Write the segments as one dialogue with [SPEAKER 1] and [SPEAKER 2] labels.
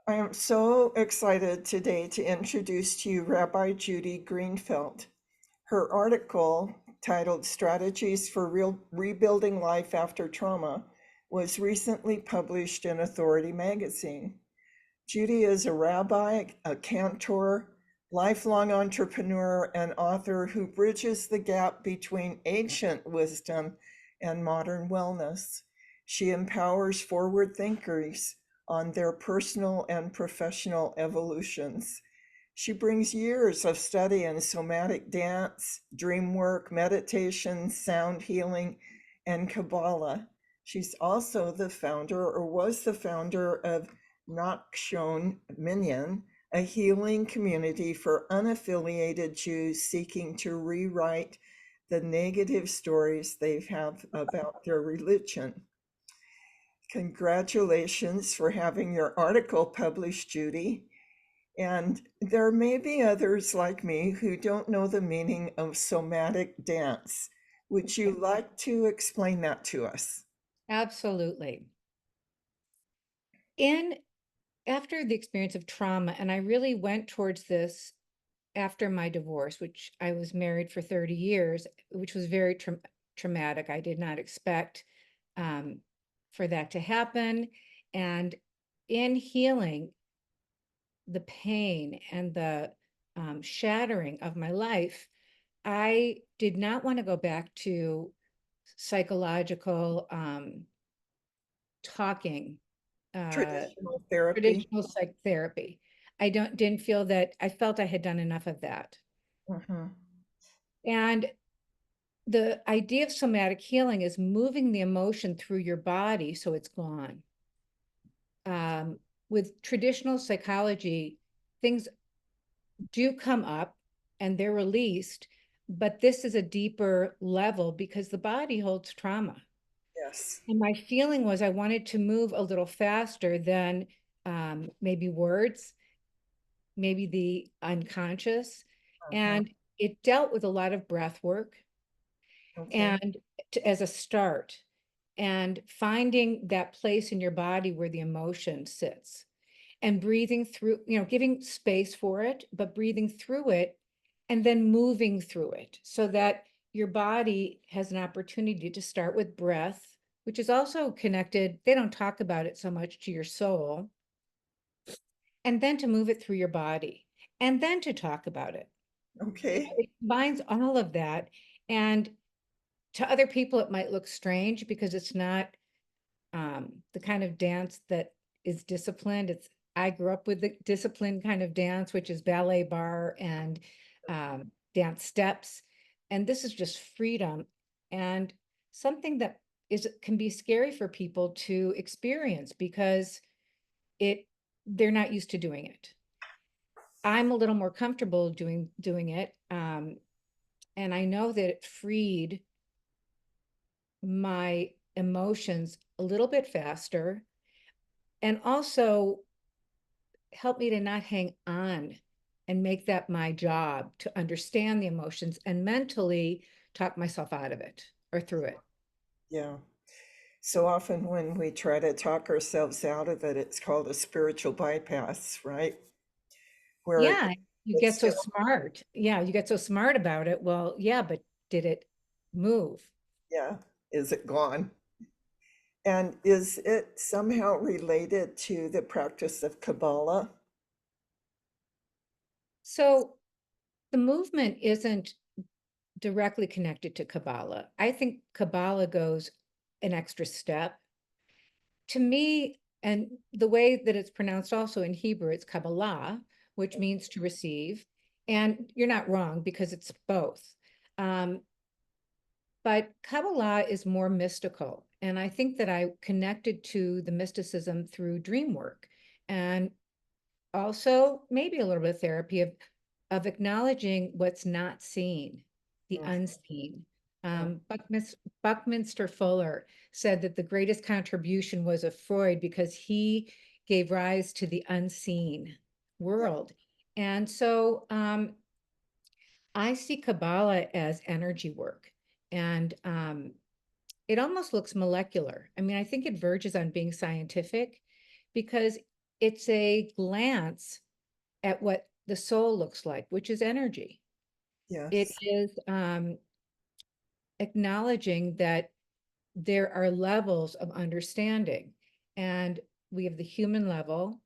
[SPEAKER 1] I am so excited today to introduce to you Rabbi Judy Greenfeld. Her article, titled Strategies for Rebuilding Life After Trauma, was recently published in Authority magazine. Judy is a rabbi, a cantor, lifelong entrepreneur, and author who bridges the gap between ancient wisdom and modern wellness. She empowers forward thinkers on their personal and professional evolutions. She brings years of study in somatic dance, dream work, meditation, sound healing, and Kabbalah. She's also the founder, or was the founder, of Nakshon Minyan, a healing community for unaffiliated Jews seeking to rewrite the negative stories they have about their religion. Congratulations for having your article published, Judy. And there may be others like me who don't know the meaning of somatic dance. Would you like to explain that to us?
[SPEAKER 2] Absolutely. In After the experience of trauma, and I really went towards this after my divorce, which I was married for 30 years, which was very traumatic. I did not expect um, for that to happen. And in healing the pain and the shattering of my life, I did not want to go back to psychological talking, uh,
[SPEAKER 1] Traditional therapy?
[SPEAKER 2] traditional psychotherapy. I didn't feel that I felt I had done enough of that.
[SPEAKER 1] Mhm.
[SPEAKER 2] And the idea of somatic healing is moving the emotion through your body so it's gone. With traditional psychology, things do come up and they're released, but this is a deeper level because the body holds trauma.
[SPEAKER 1] Yes.
[SPEAKER 2] And my feeling was I wanted to move a little faster than maybe words, maybe the unconscious.
[SPEAKER 1] Uh-huh.
[SPEAKER 2] And it dealt with a lot of breath work
[SPEAKER 1] Okay.
[SPEAKER 2] and as a start, and finding that place in your body where the emotion sits and breathing through, giving space for it, but breathing through it and then moving through it so that your body has an opportunity to start with breath, which is also connected. They don't talk about it so much to your soul, and then to move it through your body and then to talk about it.
[SPEAKER 1] Okay.
[SPEAKER 2] It combines all of that. And to other people, it might look strange because it's not the kind of dance that is disciplined. I grew up with the disciplined kind of dance, which is ballet bar and dance steps. And this is just freedom and something that can be scary for people to experience because it they're not used to doing it. I'm a little more comfortable doing it. And I know that it freed my emotions a little bit faster and also help me to not hang on and make that my job to understand the emotions and mentally talk myself out of it or through it.
[SPEAKER 1] Yeah. So often when we try to talk ourselves out of it, it's called a spiritual bypass, right? Where
[SPEAKER 2] Yeah, you
[SPEAKER 1] it's
[SPEAKER 2] get so
[SPEAKER 1] still,
[SPEAKER 2] smart. Yeah, you get so smart about it. Well, yeah, but did it move?
[SPEAKER 1] yeah, is it gone? And is it somehow related to the practice of Kabbalah?
[SPEAKER 2] So the movement isn't directly connected to Kabbalah. I think Kabbalah goes an extra step. To me, and the way that it's pronounced also in Hebrew, it's Kabbalah, which means to receive. And you're not wrong because it's both. Um, but Kabbalah is more mystical. And I think that I connected to the mysticism through dream work and also maybe a little bit of therapy of acknowledging what's not seen, the
[SPEAKER 1] Mhm.
[SPEAKER 2] unseen. Buckminster Fuller said that the greatest contribution was of Freud because he gave rise to the unseen
[SPEAKER 1] Yeah.
[SPEAKER 2] world. And so I see Kabbalah as energy work. And it almost looks molecular. I mean, I think it verges on being scientific because it's a glance at what the soul looks like, which is energy. It
[SPEAKER 1] Yes.
[SPEAKER 2] is acknowledging that there are levels of understanding, and we have the human level,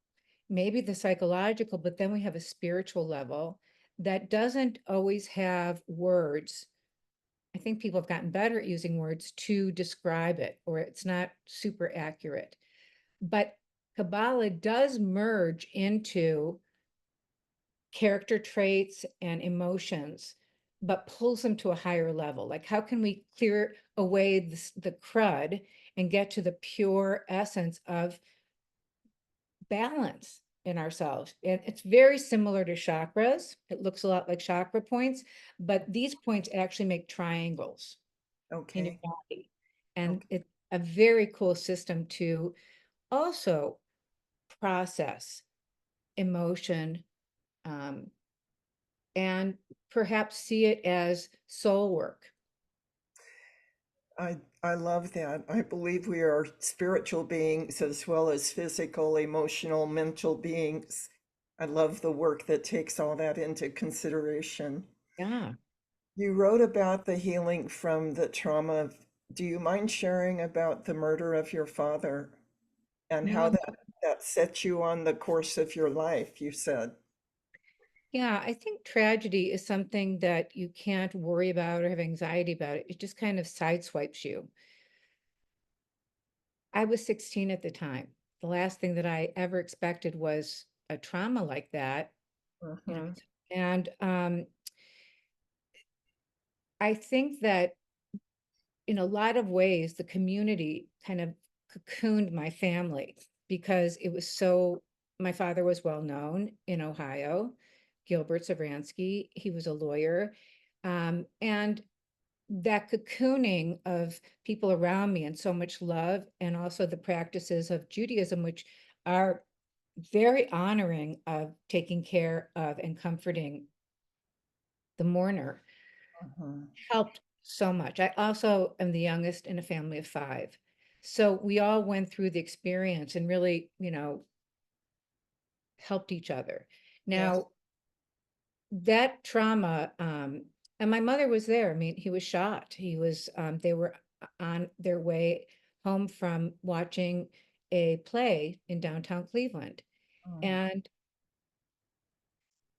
[SPEAKER 2] maybe the psychological, but then we have a spiritual level that doesn't always have words. I think people have gotten better at using words to describe it, or it's not super accurate. But Kabbalah does merge into character traits and emotions, but pulls them to a higher level. Like, how can we clear away the crud and get to the pure essence of balance in ourselves? And it's very similar to chakras. It looks a lot like chakra points, but these points actually make triangles in your
[SPEAKER 1] Okay.
[SPEAKER 2] body. And
[SPEAKER 1] Okay.
[SPEAKER 2] it's a very cool system to also process emotion, um, and perhaps see it as soul work.
[SPEAKER 1] I love that. I believe we are spiritual beings as well as physical, emotional, mental beings. I love the work that takes all that into consideration.
[SPEAKER 2] Yeah.
[SPEAKER 1] You wrote about the healing from the trauma. Do you mind sharing about the murder of your father and how
[SPEAKER 2] No,
[SPEAKER 1] that set you on the course of your life, you said?
[SPEAKER 2] yeah, I think tragedy is something that you can't worry about or have anxiety about. It just kind of sideswipes you. I was 16 at the time. The last thing that I ever expected was a trauma like that, you know.
[SPEAKER 1] Mhm.
[SPEAKER 2] And I think that in a lot of ways, the community kind of cocooned my family because it was so, my father was well known in Ohio, Gilbert Savransky. He was a lawyer. And that cocooning of people around me and so much love, and also the practices of Judaism, which are very honoring of taking care of and comforting the mourner,
[SPEAKER 1] Mhm.
[SPEAKER 2] helped so much. I also am the youngest in a family of five. So we all went through the experience and really, helped each other.
[SPEAKER 1] Yes.
[SPEAKER 2] Now, that trauma, and my mother was there. I mean, he was shot. They were on their way home from watching a play in downtown Cleveland.
[SPEAKER 1] Mm.
[SPEAKER 2] And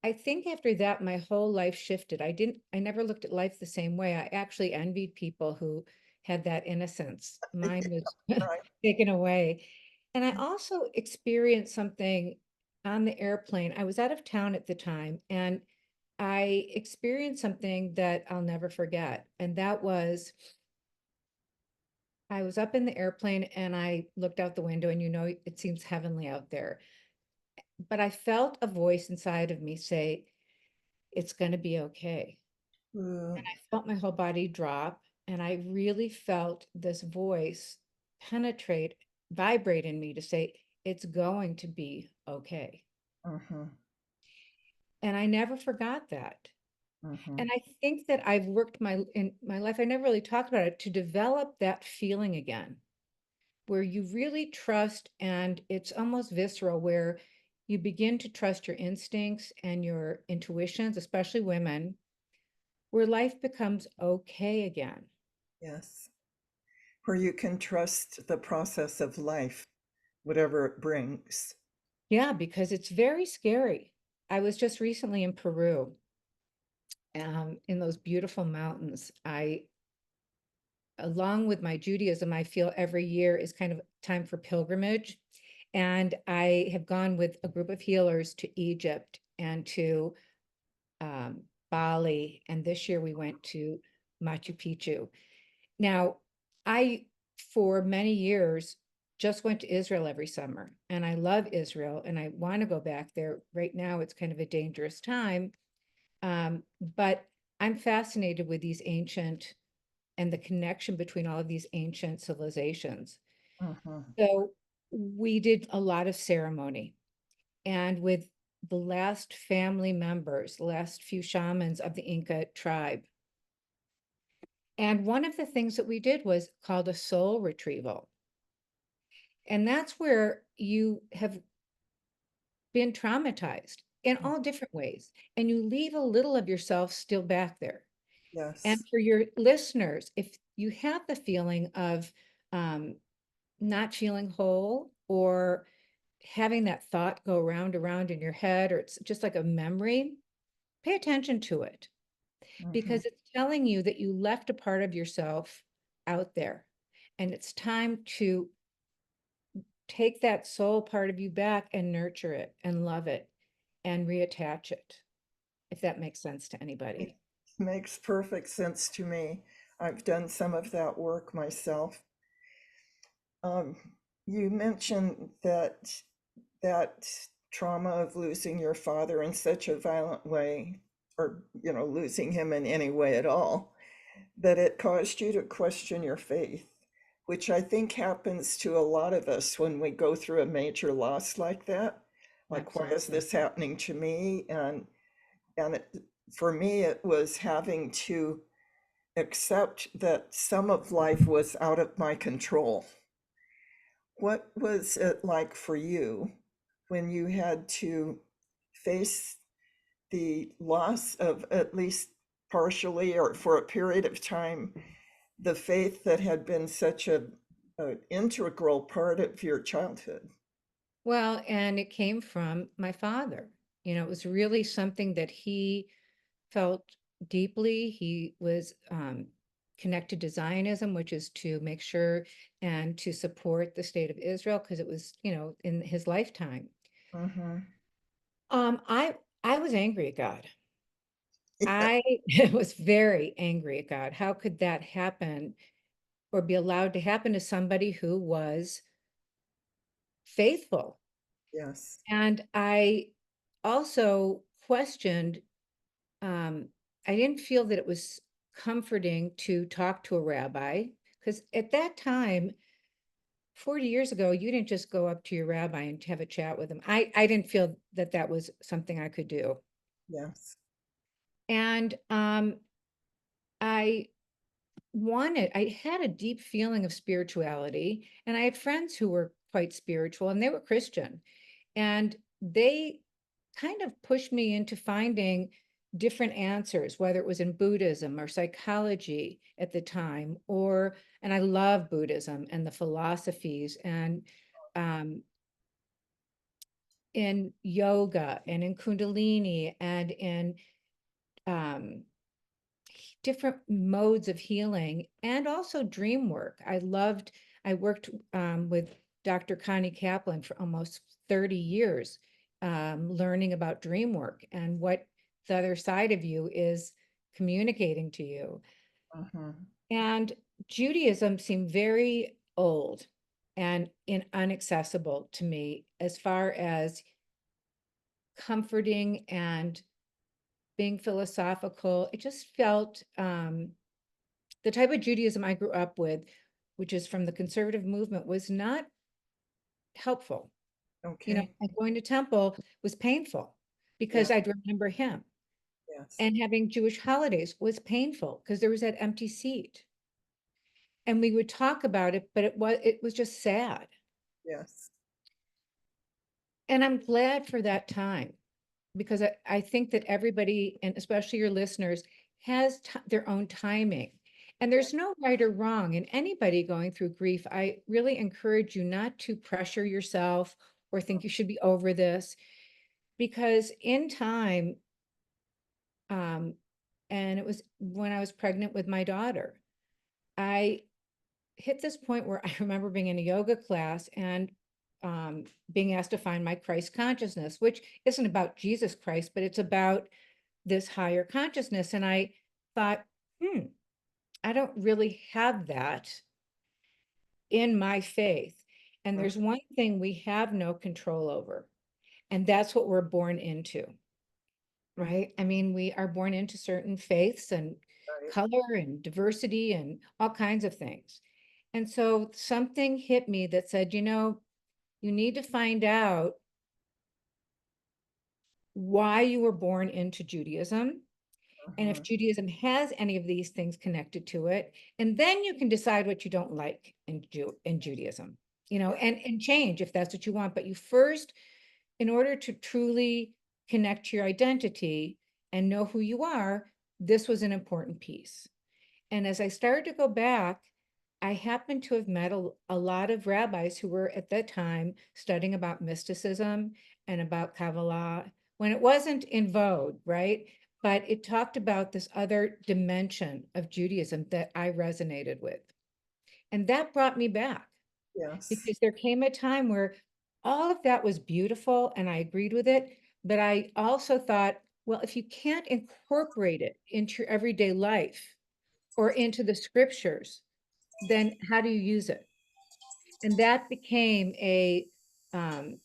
[SPEAKER 2] I think after that, my whole life shifted. I never looked at life the same way. I actually envied people who had that innocence. Mine was
[SPEAKER 1] Right.
[SPEAKER 2] taken away. And I also experienced something on the airplane. I was out of town at the time, and I experienced something that I'll never forget. And that was, I was up in the airplane and I looked out the window, and it seems heavenly out there. But I felt a voice inside of me say, it's going to be okay.
[SPEAKER 1] Mm.
[SPEAKER 2] I felt my whole body drop, and I really felt this voice penetrate, vibrate in me to say, it's going to be okay.
[SPEAKER 1] Mhm.
[SPEAKER 2] And I never forgot that.
[SPEAKER 1] Mhm.
[SPEAKER 2] And I think that I've worked in my life, I never really talked about it, to develop that feeling again, where you really trust, and it's almost visceral, where you begin to trust your instincts and your intuitions, especially women, where life becomes okay again.
[SPEAKER 1] Yes. Where you can trust the process of life, whatever it brings.
[SPEAKER 2] Yeah, because it's very scary. I was just recently in Peru, in those beautiful mountains. Along with my Judaism, I feel every year is kind of time for pilgrimage. And I have gone with a group of healers to Egypt and to Bali. And this year we went to Machu Picchu. Now, I, for many years, just went to Israel every summer, and I love Israel and I want to go back there. Right now, it's kind of a dangerous time, but I'm fascinated with these ancient and the connection between all of these ancient civilizations.
[SPEAKER 1] Mhm.
[SPEAKER 2] So we did a lot of ceremony, and with the last family members, the last few shamans of the Inca tribe. And one of the things that we did was called a soul retrieval. And that's where you have been traumatized in
[SPEAKER 1] Mm.
[SPEAKER 2] all different ways, and you leave a little of yourself still back there. And
[SPEAKER 1] Yes.
[SPEAKER 2] for your listeners, if you have the feeling of um, not feeling whole, or having that thought go around in your head, or it's just like a memory, pay attention to it,
[SPEAKER 1] Hmm.
[SPEAKER 2] because it's telling you that you left a part of yourself out there. And it's time to take that soul part of you back and nurture it and love it and reattach it, if that makes sense to
[SPEAKER 1] It
[SPEAKER 2] anybody.
[SPEAKER 1] makes perfect sense to me. I've done some of that work myself. Um, you mentioned that trauma of losing your father in such a violent way, or losing him in any way at all, that it caused you to question your faith, which I think happens to a lot of us when we go through a major loss like that. Like, why is
[SPEAKER 2] Absolutely.
[SPEAKER 1] this happening to me? For me, it was having to accept that some of life was out of my control. What was it like for you when you had to face the loss of, at least partially or for a period of time, the faith that had been such an integral part of your childhood?
[SPEAKER 2] Well, and it came from my father. It was really something that he felt deeply. He was connected to Zionism, which is to make sure and to support the state of Israel, because it was, in his lifetime.
[SPEAKER 1] Mm-hmm.
[SPEAKER 2] I was angry at God.
[SPEAKER 1] Yeah.
[SPEAKER 2] I was very angry at God. How could that happen, or be allowed to happen to somebody who was faithful?
[SPEAKER 1] Yes.
[SPEAKER 2] And I also questioned, um, I didn't feel that it was comforting to talk to a rabbi, because at that time, 40 years ago, you didn't just go up to your rabbi and have a chat with him. I didn't feel that that was something I could do.
[SPEAKER 1] Yes.
[SPEAKER 2] And I I had a deep feeling of spirituality, and I had friends who were quite spiritual, and they were Christian. And they kind of pushed me into finding different answers, whether it was in Buddhism or psychology at the time, and I love Buddhism and the philosophies, and um, in yoga and in Kundalini and in um, different modes of healing, and also dream work. I worked with Dr. Connie Kaplan for almost 30 years, learning about dream work and what the other side of you is communicating to you.
[SPEAKER 1] Mm-hmm.
[SPEAKER 2] And Judaism seemed very old and inaccessible to me as far as comforting and being philosophical. It just felt the type of Judaism I grew up with, which is from the conservative movement, was not helpful.
[SPEAKER 1] Okay.
[SPEAKER 2] And going to temple was painful
[SPEAKER 1] Yeah.
[SPEAKER 2] because I'd remember him.
[SPEAKER 1] Yes.
[SPEAKER 2] And having Jewish holidays was painful because there was that empty seat. And we would talk about it, but it was just sad.
[SPEAKER 1] Yes.
[SPEAKER 2] And I'm glad for that time, because I think that everybody, and especially your listeners, has their own timing. And
[SPEAKER 1] Yeah.
[SPEAKER 2] there's no right or wrong. And anybody going through grief, I really encourage you not to pressure yourself or think you should be over this, because in time, um, and it was when I was pregnant with my daughter, I hit this point where I remember being in a yoga class and being asked to find my Christ consciousness, which isn't about Jesus Christ, but it's about this higher consciousness. And I thought, I don't really have that in my faith. And
[SPEAKER 1] Mm.
[SPEAKER 2] there's one thing we have no control over, and that's what we're born into, right? I mean, we are born into certain faiths and
[SPEAKER 1] Right.
[SPEAKER 2] color and diversity and all kinds of things. And so something hit me that said, you need to find out why you were born into Judaism, and if
[SPEAKER 1] Mm-hmm.
[SPEAKER 2] Judaism has any of these things connected to it, and then you can decide what you don't like in Judaism,
[SPEAKER 1] Yeah.
[SPEAKER 2] and change if that's what you want. But you first in order to truly connect to your identity and know who you are, this was an important piece. And as I started to go back, I happened to have met a lot of rabbis who were at that time studying about mysticism and about Kabbalah when it wasn't in vogue, right? But it talked about this other dimension of Judaism that I resonated with. And that brought me back
[SPEAKER 1] Yes.
[SPEAKER 2] because there came a time where all of that was beautiful and I agreed with it. But I also thought, well, if you can't incorporate it into your everyday life or into the scriptures, then how do you use it? And um,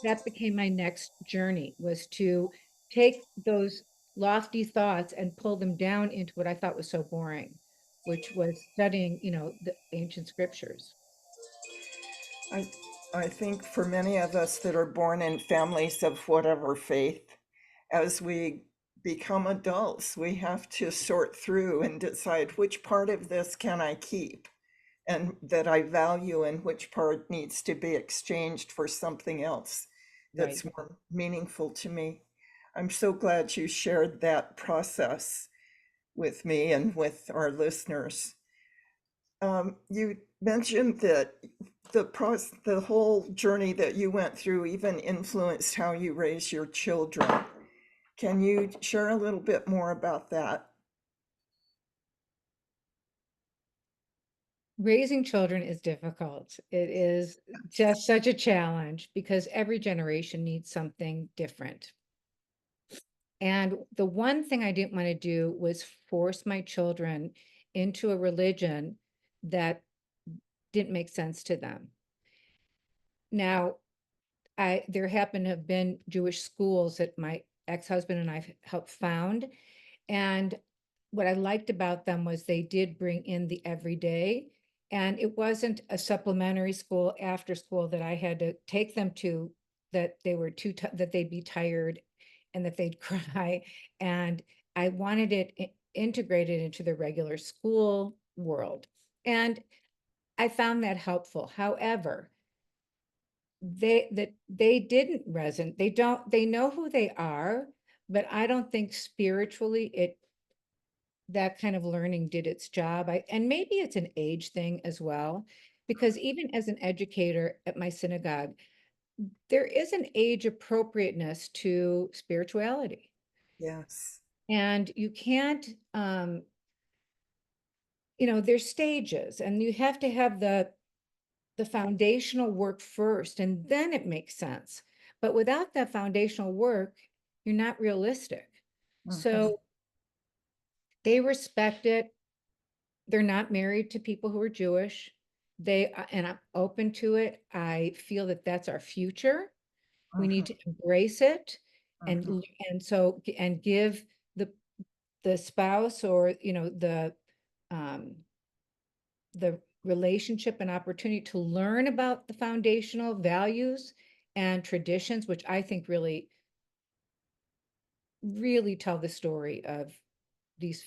[SPEAKER 2] that became my next journey, was to take those lofty thoughts and pull them down into what I thought was so boring, which was studying, the ancient scriptures.
[SPEAKER 1] I, I think for many of us that are born in families of whatever faith, as we become adults, we have to sort through and decide which part of this can I keep and that I value and which part needs to be exchanged for something else
[SPEAKER 2] Right.
[SPEAKER 1] that's more meaningful to me. I'm so glad you shared that process with me and with our listeners. You mentioned that the whole journey that you went through even influenced how you raise your children. Can you share a little bit more about that?
[SPEAKER 2] Raising children is difficult. It is just such a challenge because every generation needs something different. And the one thing I didn't want to do was force my children into a religion that didn't make sense to them. Now, there happen to have been Jewish schools that my ex-husband and I helped found. And what I liked about them was they did bring in the everyday. And it wasn't a supplementary school after school that I had to take them to, that they were that they'd be tired and that they'd cry. And I wanted it integrated into the regular school world. And I found that helpful. However, they didn't resonate. They know who they are, but I don't think spiritually that kind of learning did its job. And maybe it's an age thing as well, because even as an educator at my synagogue, there is an age appropriateness to spirituality.
[SPEAKER 1] Yes.
[SPEAKER 2] And you can't, there's stages, and you have to have the foundational work first, and then it makes sense. But without that foundational work, you're not realistic.
[SPEAKER 1] Mhm.
[SPEAKER 2] So they respect it. They're not married to people who are Jewish. And I'm open to it. I feel that that's our future. We need
[SPEAKER 1] Mhm.
[SPEAKER 2] to embrace it and
[SPEAKER 1] Mhm.
[SPEAKER 2] and give the spouse, or um the relationship an opportunity to learn about the foundational values and traditions, which I think really, really tell the story of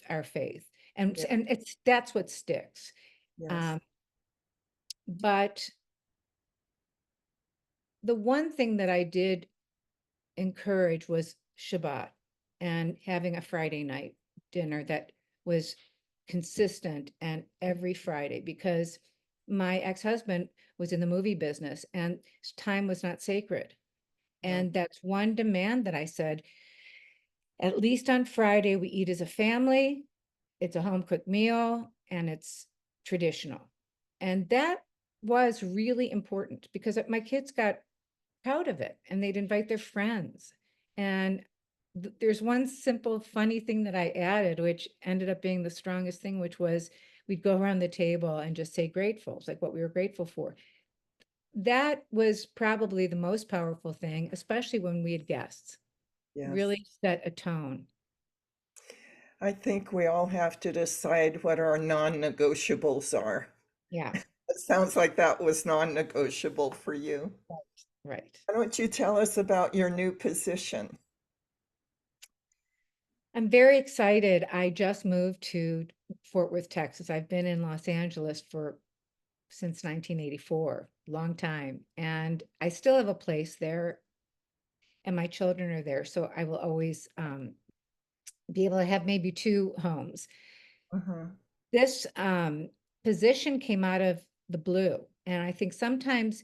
[SPEAKER 2] our faith. And
[SPEAKER 1] Yeah.
[SPEAKER 2] that's what sticks.
[SPEAKER 1] Yes.
[SPEAKER 2] Um, but the one thing that I did encourage was Shabbat and having a Friday night dinner that was consistent and every Friday, because my ex-husband was in the movie business and time was not sacred.
[SPEAKER 1] Yeah.
[SPEAKER 2] And that's one demand that I said, at least on Friday, we eat as a family. It's a home cooked meal and it's traditional. And that was really important because my kids got proud of it and they'd invite their friends. And there's one simple, funny thing that I added, which ended up being the strongest thing, which was we'd go around the table and just say grateful. It's like what we were grateful for. That was probably the most powerful thing, especially when we had guests.
[SPEAKER 1] Yes.
[SPEAKER 2] Really set a tone.
[SPEAKER 1] I think we all have to decide what our non-negotiables are.
[SPEAKER 2] Yeah,
[SPEAKER 1] It sounds like that was non-negotiable for you.
[SPEAKER 2] right.
[SPEAKER 1] Why don't you tell us about your new position?
[SPEAKER 2] I'm very excited. I just moved to Fort Worth, Texas. I've been in Los Angeles for since 1984, long time. And I still have a place there, and my children are there. So I will always be able to have maybe two homes.
[SPEAKER 1] Mhm.
[SPEAKER 2] This position came out of the blue. And I think sometimes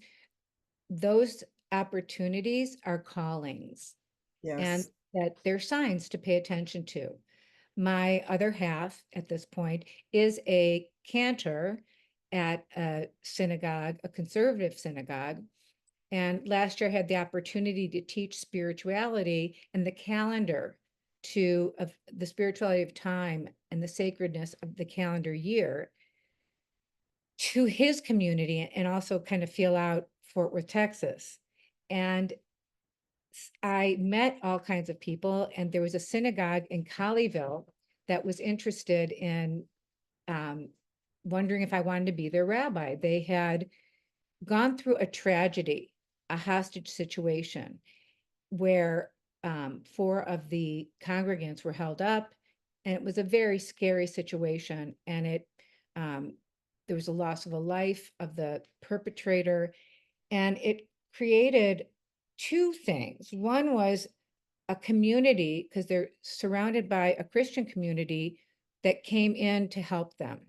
[SPEAKER 2] those opportunities are callings, and
[SPEAKER 1] Yes.
[SPEAKER 2] that they're signs to pay attention to. My other half at this point is a cantor at a synagogue, a conservative synagogue. And last year I had the opportunity to teach spirituality and the calendar of the spirituality of time and the sacredness of the calendar year to his community, and also kind of feel out Fort Worth, Texas. And I met all kinds of people, and there was a synagogue in Colleyville that was interested in um, wondering if I wanted to be their rabbi. They had gone through a tragedy, a hostage situation, where four of the congregants were held up, and it was a very scary situation. And um, there was a loss of a life of the perpetrator, and it created two things. One was a community, because they're surrounded by a Christian community that came in to help them.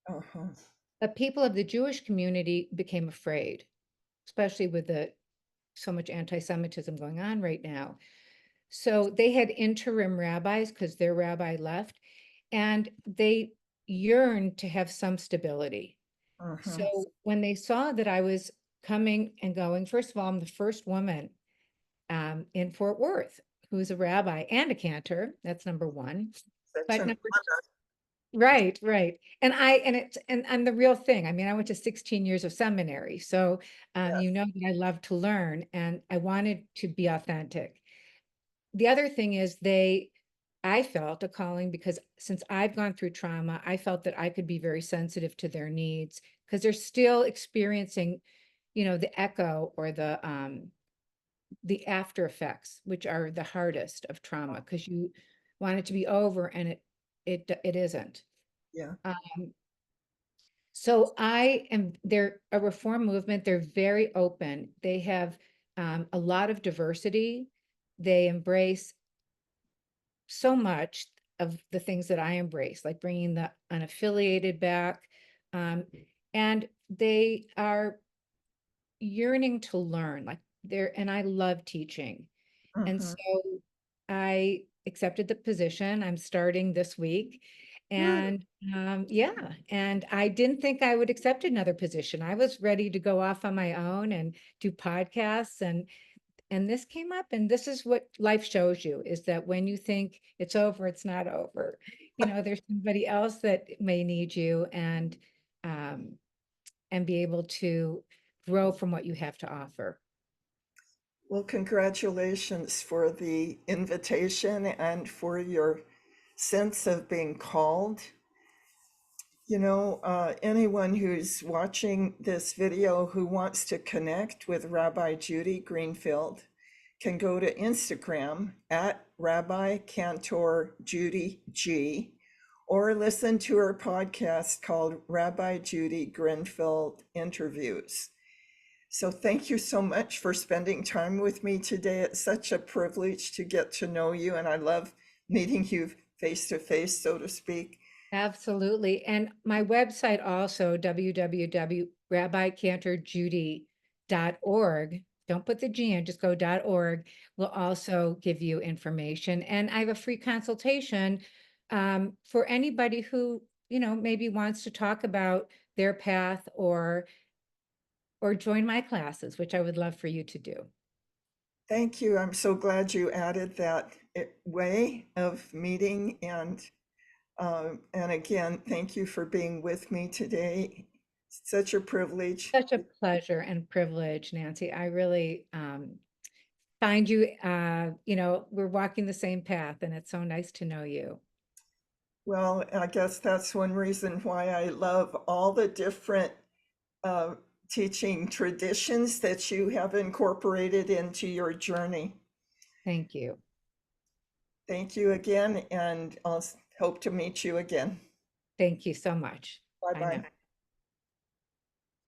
[SPEAKER 1] Uh-huh.
[SPEAKER 2] But people of the Jewish community became afraid, especially with so much anti-Semitism going on right now. So they had interim rabbis because their rabbi left, and they yearned to have some stability.
[SPEAKER 1] Mhm.
[SPEAKER 2] So when they saw that I was coming and going, first of all, I'm the first woman in Fort Worth who's a rabbi and a cantor. That's number one.
[SPEAKER 1] Such
[SPEAKER 2] But
[SPEAKER 1] an
[SPEAKER 2] number right, right. And I'm the real thing. I mean, I went to 16 years of seminary. So you know that I love to learn, and I wanted to be authentic. The other thing is I felt a calling, because since I've gone through trauma, I felt that I could be very sensitive to their needs, because they're still experiencing, the echo, or the after effects, which are the hardest of trauma, because you want it to be over, and it isn't.
[SPEAKER 1] yeah.
[SPEAKER 2] Um, so they're a reform movement. They're very open. They have a lot of diversity. They embrace so much of the things that I embrace, like bringing the unaffiliated back. Um, and they are yearning to learn, and I love teaching. And
[SPEAKER 1] Mhm.
[SPEAKER 2] so I accepted the position. I'm starting this week.
[SPEAKER 1] Good.
[SPEAKER 2] And yeah, and I didn't think I would accept another position. I was ready to go off on my own and do podcasts, and this came up, and this is what life shows you, is that when you think it's over, it's not over. There's somebody else that may need you, um, and be able to grow from what you have to offer.
[SPEAKER 1] Well, congratulations for the invitation and for your sense of being called. Anyone who's watching this video who wants to connect with Rabbi Judy Greenfield can go to Instagram at Rabbi Cantor Judy G, or listen to her podcast called Rabbi Judy Greenfield Interviews. So thank you so much for spending time with me today. It's such a privilege to get to know you, and I love meeting you face to face, so to speak.
[SPEAKER 2] Absolutely. And my website also, www.rabbicantorjudy.org. Don't put the G in, just go .org, will also give you information. And I have a free consultation for anybody who, maybe wants to talk about their path, or join my classes, which I would love for you to do.
[SPEAKER 1] Thank you. I'm so glad you added that way of meeting. And again, thank you for being with me today. Such a privilege.
[SPEAKER 2] Such a pleasure and privilege, Nancy. I really find you, we're walking the same path, and it's so nice to know you.
[SPEAKER 1] Well, I guess that's one reason why I love all the different uh, teaching traditions that you have incorporated into your journey.
[SPEAKER 2] Thank you.
[SPEAKER 1] Thank you again, and I'll hope to meet you again.
[SPEAKER 2] Thank you so much.
[SPEAKER 1] Bye
[SPEAKER 2] Bye now.
[SPEAKER 1] bye.